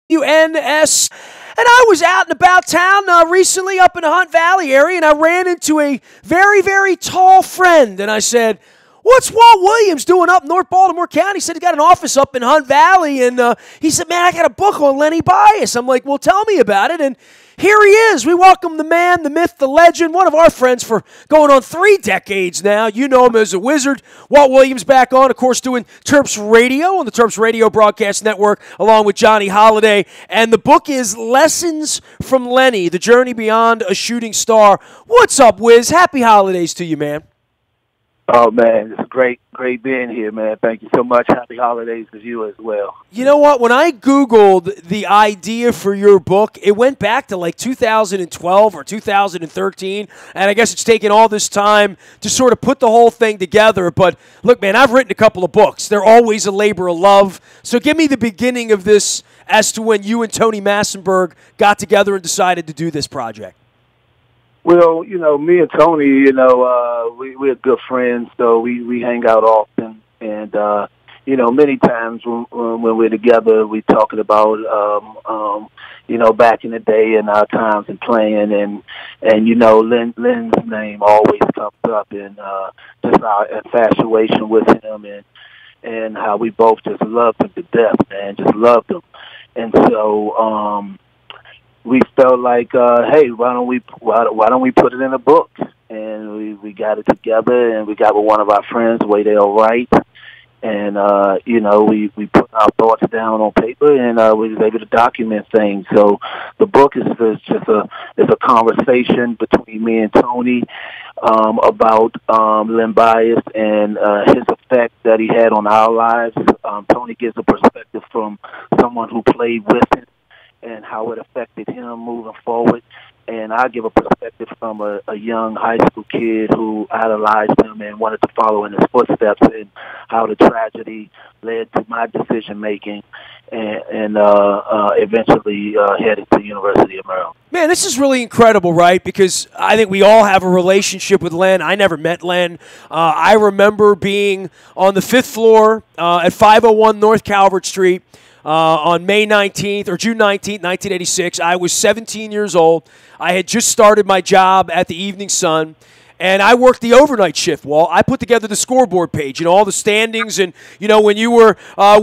WNS. And I was out and about town recently up in the Hunt Valley area, and I ran into a very, very tall friend. And I said, "What's Walt Williams doing up in North Baltimore County?" He said he got an office up in Hunt Valley. And he said, "Man, I got a book on Len Bias." I'm like, "Well, tell me about it." And here he is. We welcome the man, the myth, the legend, one of our friends for going on 3 decades now. You know him as a Wizard. Walt Williams back on, of course, doing Terps Radio on the Terps Radio Broadcast Network, along with Johnny Holiday. And the book is Lessons from Lenny, The Journey Beyond a Shooting Star. What's up, Wiz? Happy holidays to you, man. Oh, man, it's great being here, man. Thank you so much. Happy holidays to you as well. You know what? When I Googled the idea for your book, it went back to like 2012 or 2013, and I guess it's taken all this time to sort of put the whole thing together. But look, man, I've written a couple of books. They're always a labor of love. So give me the beginning of this as to when you and Tony Massenberg got together and decided to do this project. Well, me and Tony, we're good friends, so we hang out often. And, many times when we're together, we talking about, back in the day and our times and playing. And Len's name always comes up, and just our infatuation with him and how we both just loved him to death, man, just loved him. And so, we felt like, hey, why don't we put it in a book? And we got it together, and we got with one of our friends, Waydale Wright, and we put our thoughts down on paper, and we was able to document things. So the book is just a conversation between me and Tony about Len Bias and his effect that he had on our lives. Tony gives a perspective from someone who played with him and how it affected him moving forward. And I give a perspective from a young high school kid who idolized him and wanted to follow in his footsteps, and how the tragedy led to my decision-making and eventually headed to the University of Maryland. Man, this is really incredible, right? Because I think we all have a relationship with Len. I never met Len. I remember being on the 5th floor at 501 North Calvert Street, on May 19th or June 19th, 1986. I was 17 years old. I had just started my job at the Evening Sun, and I worked the overnight shift, Walt. I put together the scoreboard page, all the standings, and, when you were, I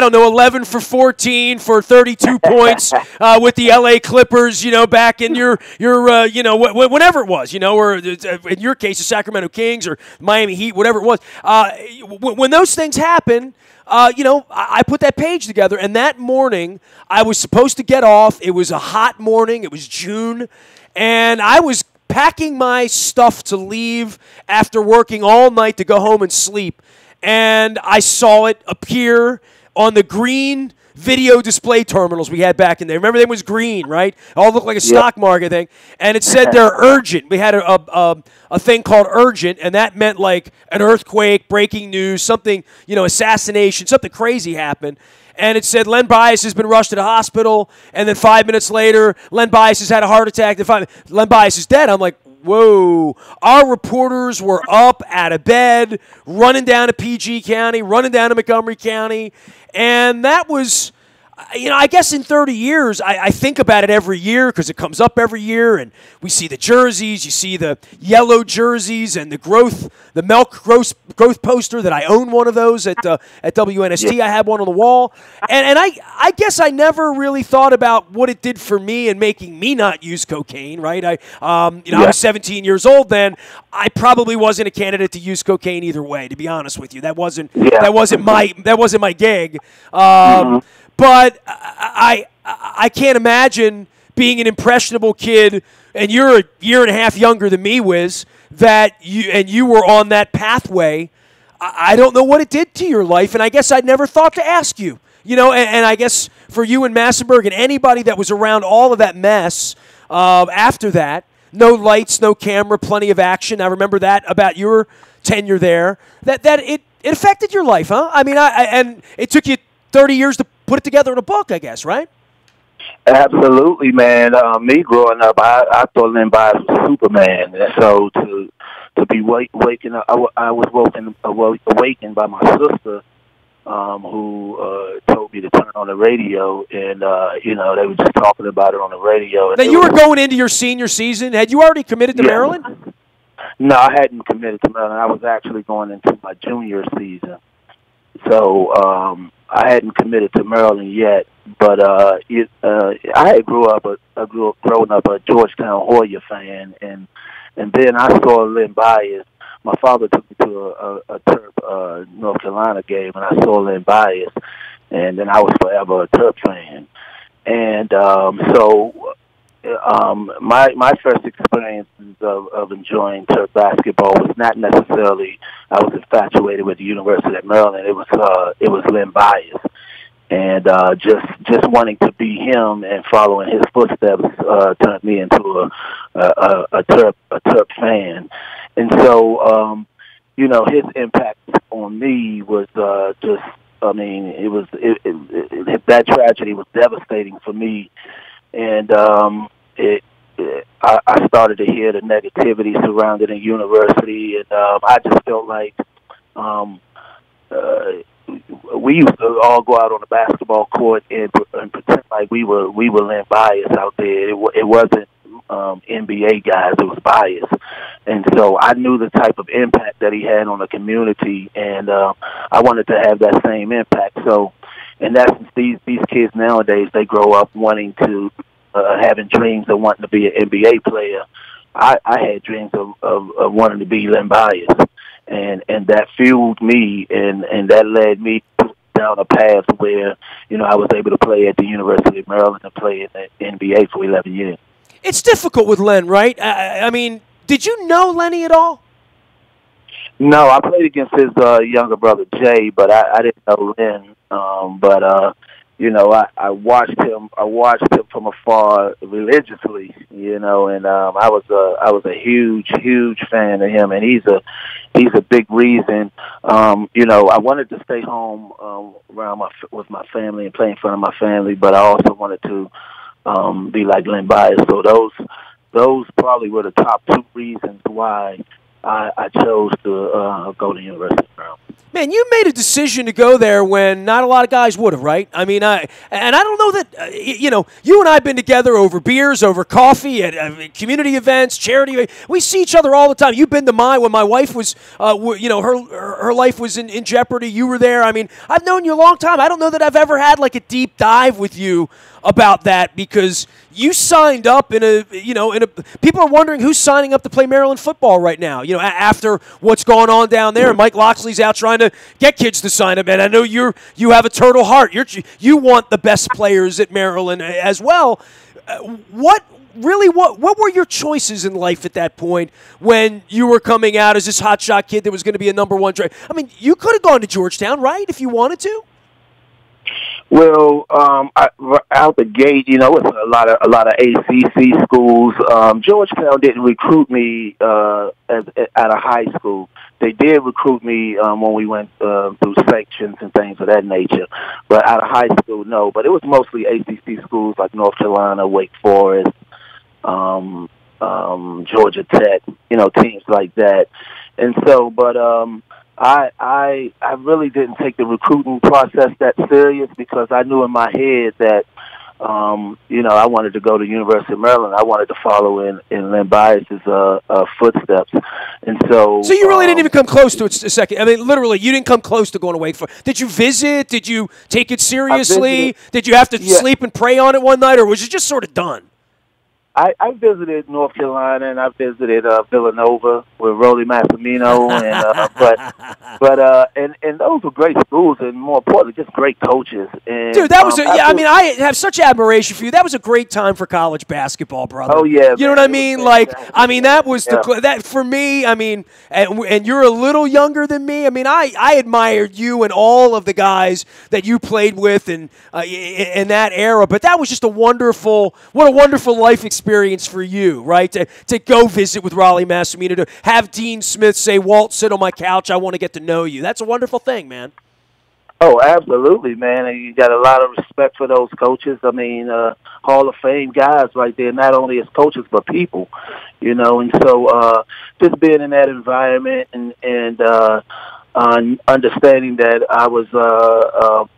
don't know, 11 for 14 for 32 points with the L.A. Clippers, back in your whenever it was, or in your case, the Sacramento Kings or Miami Heat, whatever it was. When those things happen, I put that page together, and that morning I was supposed to get off. It was a hot morning. It was June, and I was packing my stuff to leave after working all night to go home and sleep, and I saw it appear on the green video display terminals we had back in there. Remember, they was green, right? It all looked like a stock market thing. And it said they're urgent. We had a thing called urgent, and that meant like an earthquake, breaking news, something, assassination, something crazy happened. And it said Len Bias has been rushed to the hospital, and then 5 minutes later, Len Bias has had a heart attack. Len Bias is dead. I'm like, whoa. Our reporters were up out of bed, running down to PG County, running down to Montgomery County, and that was, I guess in 30 years, I think about it every year because it comes up every year, and we see the jerseys, you see the yellow jerseys and the milk growth poster that I own one of those at WNST. I had one on the wall, and I guess I never really thought about what it did for me in making me not use cocaine, right? I was 17 years old then. I probably wasn't a candidate to use cocaine either way, to be honest with you. That wasn't my gig. But I can't imagine being an impressionable kid, and you're a year and a half younger than me, Wiz, that you were on that pathway. I don't know what it did to your life, and I guess I'd never thought to ask you. And I guess for you and Massenberg and anybody that was around all of that mess after that, no lights, no camera, plenty of action. I remember that about your tenure there. That it affected your life, huh? I mean, and it took you 30 years to put it together in a book, I guess, right? Absolutely, man. Me growing up, I thought Len Bias was Superman. And so to be waking up, I was awakened by my sister who told me to turn on the radio, and they were just talking about it on the radio. And now you were going into your senior season. Had you already committed to Maryland? No, I hadn't committed to Maryland. I was actually going into my junior season, so I hadn't committed to Maryland yet. But I had grown up a Georgetown Hoya fan, and then I saw Len Bias. My father took me to a Terp North Carolina game, and I saw Len Bias, and then I was forever a Terp fan. And my first experiences of enjoying Terp basketball was not necessarily I was infatuated with the University of Maryland. It was Len Bias, and just wanting to be him and following his footsteps turned me into a Terp fan. And so, his impact on me was that tragedy was devastating for me. And I started to hear the negativity surrounding the university, and I just felt like we used to all go out on the basketball court and pretend like we were Len Bias out there. It wasn't NBA guys, it was Bias. And so I knew the type of impact that he had on the community, and I wanted to have that same impact. So, in essence, these kids nowadays, they grow up wanting to, having dreams of wanting to be an NBA player. I had dreams of wanting to be Len Bias, and that fueled me, and that led me down a path where, I was able to play at the University of Maryland and play in the NBA for 11 years. It's difficult with Len, right? I mean, did you know Lenny at all? No, I played against his younger brother Jay, but I didn't know Len. I watched him. I watched him from afar religiously, and I was a huge fan of him, and he's a big reason. I wanted to stay home with my family and play in front of my family, but I also wanted to be like Len Bias. So those probably were the top two reasons why I chose to go to University of Maryland. Man, you made a decision to go there when not a lot of guys would have, right? I mean, I don't know that, you and I have been together over beers, over coffee, at community events, charity. We see each other all the time. You've been to mine when my wife was, her life was in jeopardy. You were there. I mean, I've known you a long time. I don't know that I've ever had like a deep dive with you about that, because you signed up people are wondering who's signing up to play Maryland football right now, after what's going on down there. Mike Loxley's out trying to get kids to sign up, and I know you have a turtle heart. You want the best players at Maryland as well. What were your choices in life at that point when you were coming out as this hotshot kid that was going to be a number one draft? I mean, you could have gone to Georgetown, right, if you wanted to? Well, out the gate, it's a lot of ACC schools. Georgetown didn't recruit me out of high school. They did recruit me when we went through sections and things of that nature. But out of high school, no. But it was mostly ACC schools like North Carolina, Wake Forest, Georgia Tech, teams like that. And so, but I really didn't take the recruiting process that serious, because I knew in my head that, I wanted to go to University of Maryland. I wanted to follow in Len Bias's footsteps. And so you really didn't even come close to it a second. I mean, literally, you didn't come close to going to Wake Forest. Did you visit? Did you take it seriously? Did you have to sleep and pray on it one night, or was it just sort of done? I visited North Carolina, and I visited Villanova with Rolly Massimino, and those were great schools, and more importantly, just great coaches. And, dude, that was I have such admiration for you. That was a great time for college basketball, brother. Oh yeah, you know what I mean? That was that for me. I mean, and you're a little younger than me. I mean, I admired you and all of the guys that you played with in that era. But that was just a wonderful life experience for you, right? To go visit with Rolly Massimino, to have Dean Smith say, "Walt, sit on my couch. I want to get to know you." That's a wonderful thing, man. Oh, absolutely, man. And you got a lot of respect for those coaches. I mean, Hall of Fame guys right there, not only as coaches but people, And so just being in that environment and understanding that I was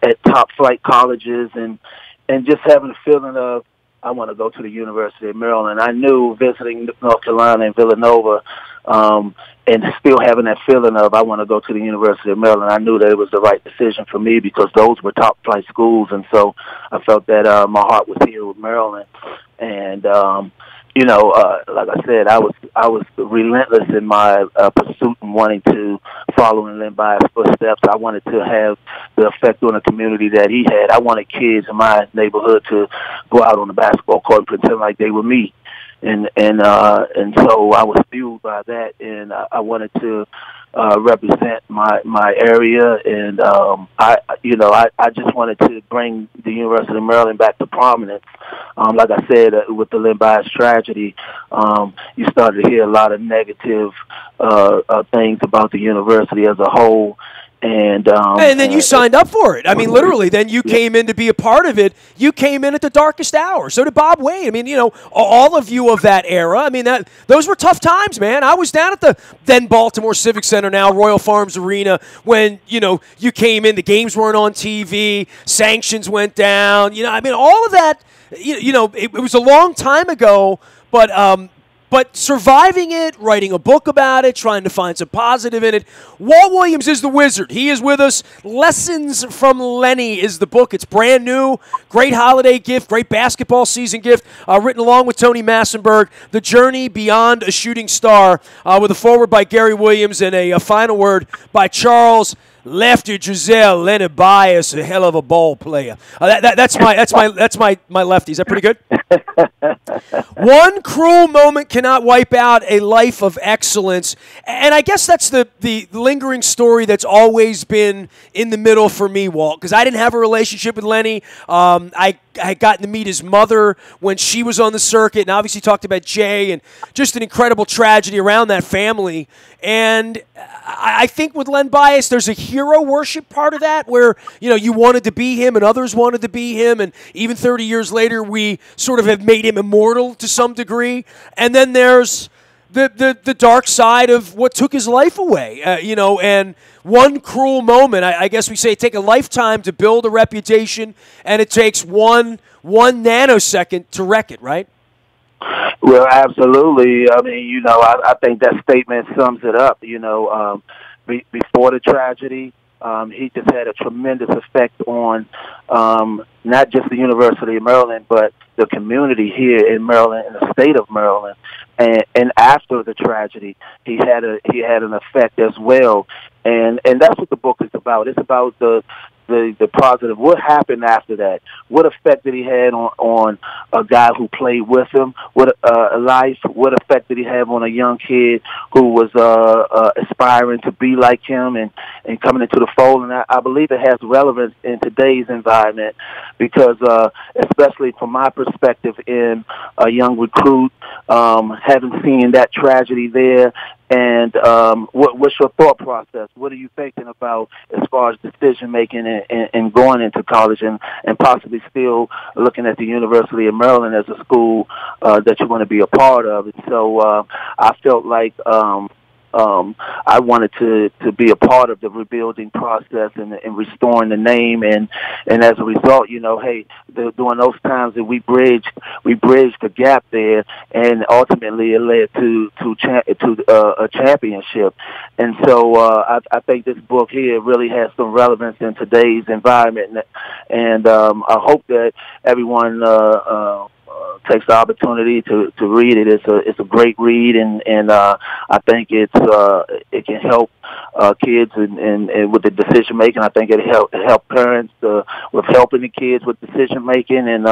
at top flight colleges and just having a feeling of I want to go to the University of Maryland. I knew visiting North Carolina and Villanova and still having that feeling of I want to go to the University of Maryland, I knew that it was the right decision for me because those were top flight schools, and so I felt that my heart was here with Maryland. And like I said, I was relentless in my pursuit and wanting to follow in Len Bias' footsteps. I wanted to have the effect on the community that he had. I wanted kids in my neighborhood to go out on the basketball court and pretend like they were me. And so I was fueled by that, and I wanted to represent my area, and I just wanted to bring the University of Maryland back to prominence. Like I said, with the Len Bias tragedy, you started to hear a lot of negative things about the university as a whole. And then you signed up for it. I mean, literally, then you came in to be a part of it. You came in at the darkest hour. So did Bob Wade. I mean, all of you of that era. I mean, those were tough times, man. I was down at the then Baltimore Civic Center, now Royal Farms Arena, when, you came in. The games weren't on TV. Sanctions went down. I mean, all of that, it was a long time ago, but surviving it, writing a book about it, trying to find some positive in it. Walt Williams is the Wizard. He is with us. Lessons from Lenny is the book. It's brand new. Great holiday gift. Great basketball season gift. Written along with Tony Massenberg. The Journey Beyond a Shooting Star, with a foreword by Gary Williams and a final word by Charles Lefty Giselle. Len Bias, a hell of a ball player. That's my lefty. Is that pretty good? One cruel moment cannot wipe out a life of excellence. And I guess that's the lingering story that's always been in the middle for me, Walt, because I didn't have a relationship with Lenny. I had gotten to meet his mother when she was on the circuit, and obviously talked about Jay and just an incredible tragedy around that family. And I think with Len Bias, there's a hero worship part of that where, you wanted to be him and others wanted to be him. And even 30 years later, we sort of have made him immortal to some degree. And then there's the dark side of what took his life away, and one cruel moment. I guess we say it takes a lifetime to build a reputation, and it takes one nanosecond to wreck it, right? Well, absolutely. I mean, I think that statement sums it up. Before the tragedy, he just had a tremendous effect on not just the University of Maryland, but the community here in Maryland and the state of Maryland. And after the tragedy, he had an effect as well. And that's what the book is about. It's about the positive. What happened after that? What effect did he have on a guy who played with him? What life? What effect did he have on a young kid who was aspiring to be like him and coming into the fold? And I believe it has relevance in today's environment because, especially from my perspective in a young recruit, having seen that tragedy there. And what's your thought process? What are you thinking about as far as decision-making and going into college and possibly still looking at the University of Maryland as a school that you want to be a part of? And so I felt like I wanted to be a part of the rebuilding process and restoring the name, and as a result, during those times that we bridged the gap there, and ultimately it led to a championship. And so I think this book here really has some relevance in today's environment, and I hope that everyone takes the opportunity to read it. It's a great read, and I think it can help kids and with the decision making. I think it help parents with helping the kids with decision making, and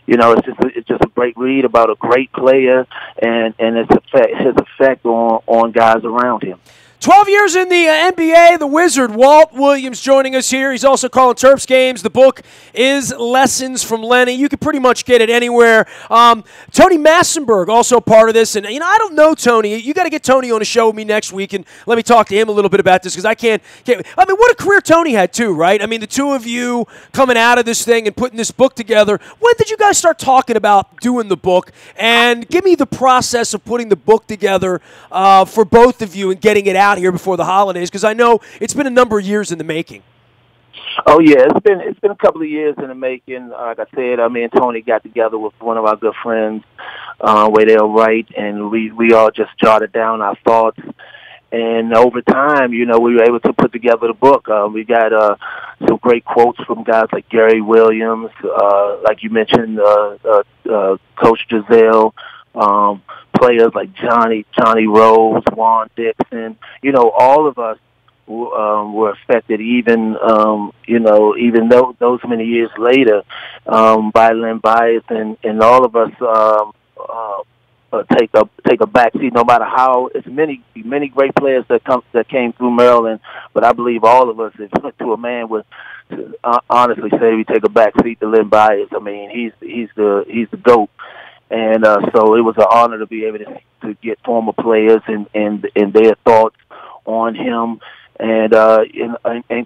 it's just a great read about a great player and his effect on guys around him. 12 years in the NBA, the Wizard Walt Williams joining us here. He's also calling Terps games. The book is Lessons from Lenny. You can pretty much get it anywhere. Tony Massenberg, also part of this. And, I don't know Tony. You got to get Tony on a show with me next week, and let me talk to him a little bit about this because I can't. I mean, what a career Tony had, too, right? I mean, the two of you coming out of this thing and putting this book together. When did you guys start talking about doing the book? And give me the process of putting the book together for both of you and getting it out out here before the holidays? Because I know it's been a number of years in the making. Oh yeah, it's been a couple of years in the making. Like I said, me and Tony got together with one of our good friends, where they'll write, and we all just jotted down our thoughts. And over time, we were able to put together the book. We got some great quotes from guys like Gary Williams, like you mentioned, Coach Giselle, players like Johnny Rose, Juan Dixon. All of us were affected, even even though those many years later, by Len Bias, and all of us take a back seat. No matter how, it's many great players that came through Maryland, but I believe all of us, if to a man, would honestly say we take a back seat to Len Bias. I mean, he's the GOAT. And so it was an honor to be able to get former players and their thoughts on him, and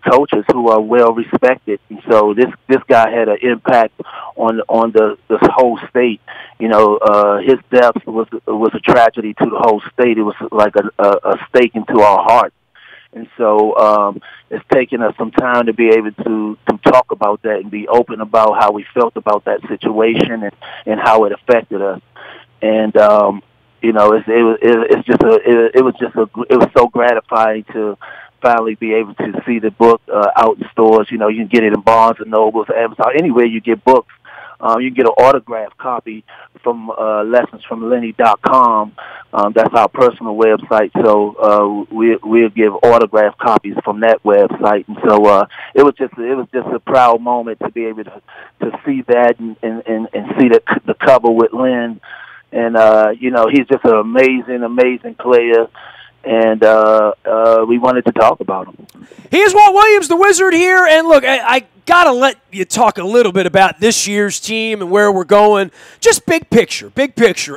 coaches who are well respected. And so this guy had an impact on this whole state. His death was a tragedy to the whole state. It was like a stake into our heart. And so it's taken us some time to be able to talk about that and be open about how we felt about that situation and how it affected us. And it was so gratifying to finally be able to see the book out in stores. You can get it in Barnes and Nobles, Amazon, anywhere you get books. You can get an autographed copy from lessonsfromlenny.com. That's our personal website. So we'll give autographed copies from that website. And so it was just a proud moment to be able to see that and see the cover with Len. And he's just an amazing player. And we wanted to talk about him. Here's Walt Williams, the Wizard, here. And look, I got to let you talk a little bit about this year's team and where we're going. Just big picture,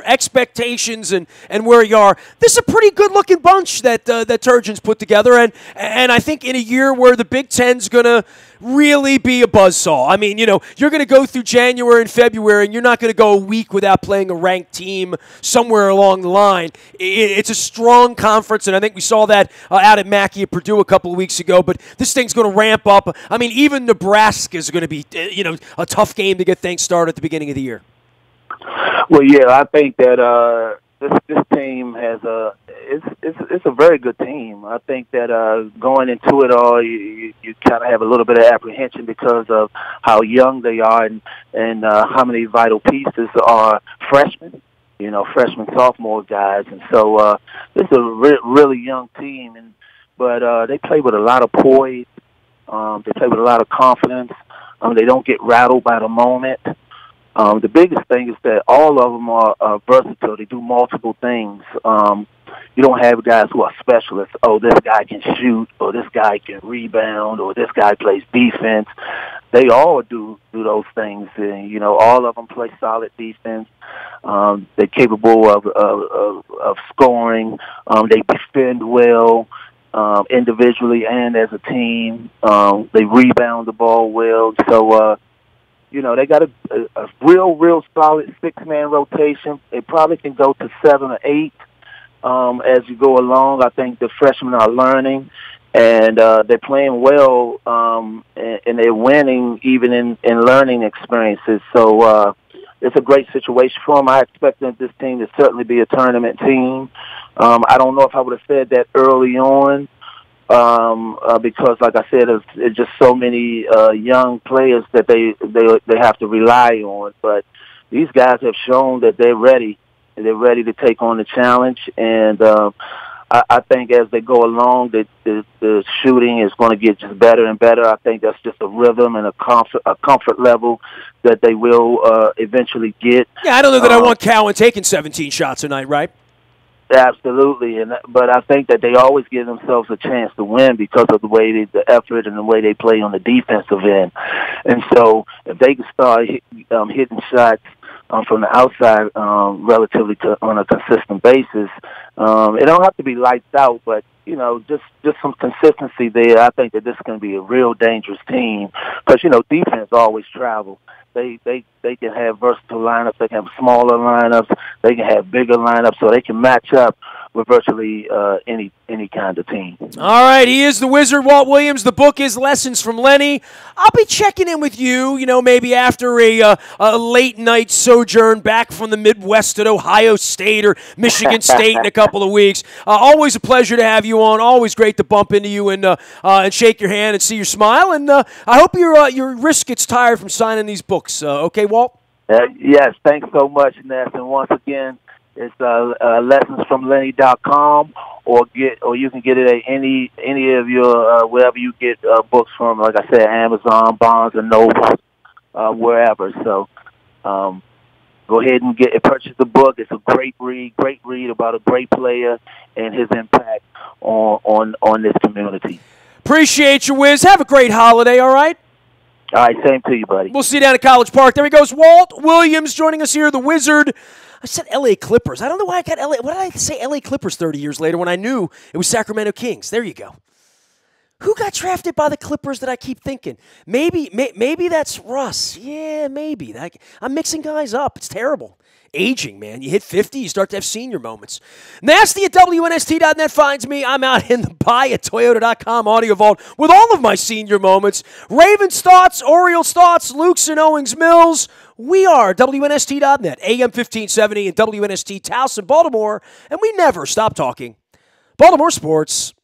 expectations and where you are. This is a pretty good-looking bunch that Turgeon's put together. And I think in a year where the Big Ten's going to really be a buzzsaw. I mean, you're going to go through January and February, and you're not going to go a week without playing a ranked team somewhere along the line. It's a strong conference, and I think we saw that out at Mackey at Purdue a couple of weeks ago, but this thing's going to ramp up. I mean, even Nebraska is going to be, a tough game to get things started at the beginning of the year. Well, yeah, I think that this team has it's a very good team. I think that going into it all, you kind of have a little bit of apprehension because of how young they are and how many vital pieces are freshmen. Freshman, sophomore guys, and so this is a really young team. But they play with a lot of poise. They play with a lot of confidence. They don't get rattled by the moment. The biggest thing is that all of them are versatile. They do multiple things. You don't have guys who are specialists. Oh, this guy can shoot, or this guy can rebound, or this guy plays defense. They all do those things. And, all of them play solid defense. They're capable of scoring. They defend well, individually and as a team. They rebound the ball well. So, they got a real solid six-man rotation. They probably can go to 7 or 8 as you go along. I think the freshmen are learning, and they're playing well, and they're winning even in learning experiences. So it's a great situation for them. I expect this team to certainly be a tournament team. I don't know if I would have said that early on, because, like I said, it's just so many young players that they have to rely on. But these guys have shown that they're ready. They're ready to take on the challenge, and I think as they go along, the shooting is going to get just better and better. I think that's just a rhythm and a comfort level that they will eventually get. Yeah, I don't know that I want Cowan taking 17 shots a night, right? Absolutely, but I think that they always give themselves a chance to win because of the way the effort and the way they play on the defensive end. And so if they can start hitting shots from the outside relatively on a consistent basis, it don't have to be lights out, but just some consistency there. I think that this is going to be a real dangerous team because defense always travel. They can have versatile lineups. They can have smaller lineups. They can have bigger lineups, so they can match up virtually any kind of team. All right, he is the Wizard Walt Williams. The book is Lessons from Lenny. I'll be checking in with you, maybe after a late night sojourn back from the Midwest at Ohio State or Michigan State in a couple of weeks. Always a pleasure to have you on. Always great to bump into you and shake your hand and see your smile. And I hope your wrist gets tired from signing these books. Okay, Walt? Yes, thanks so much, Ness. And once again, it's lessonsfromlenny.com, or you can get it at any of your wherever you get books from. Like I said, Amazon, Barnes and Noble, wherever. So go ahead and purchase the book. It's a great read about a great player and his impact on this community. Appreciate you, Wiz. Have a great holiday. All right. All right, same to you, buddy. We'll see you down at College Park. There he goes, Walt Williams joining us here, the Wizard. I said L.A. Clippers. I don't know why I got L.A. What did I say L.A. Clippers 30 years later when I knew it was Sacramento Kings? There you go. Who got drafted by the Clippers that I keep thinking? Maybe that's Russ. Yeah, maybe. I'm mixing guys up. It's terrible. Aging, man. You hit 50, you start to have senior moments. Nasty at WNST.net finds me. I'm out in the buy at Toyota.com audio vault with all of my senior moments. Ravens thoughts, Orioles thoughts, Luke's and Owings Mills. We are WNST.net, AM 1570 and WNST Towson, Baltimore, and we never stop talking Baltimore sports.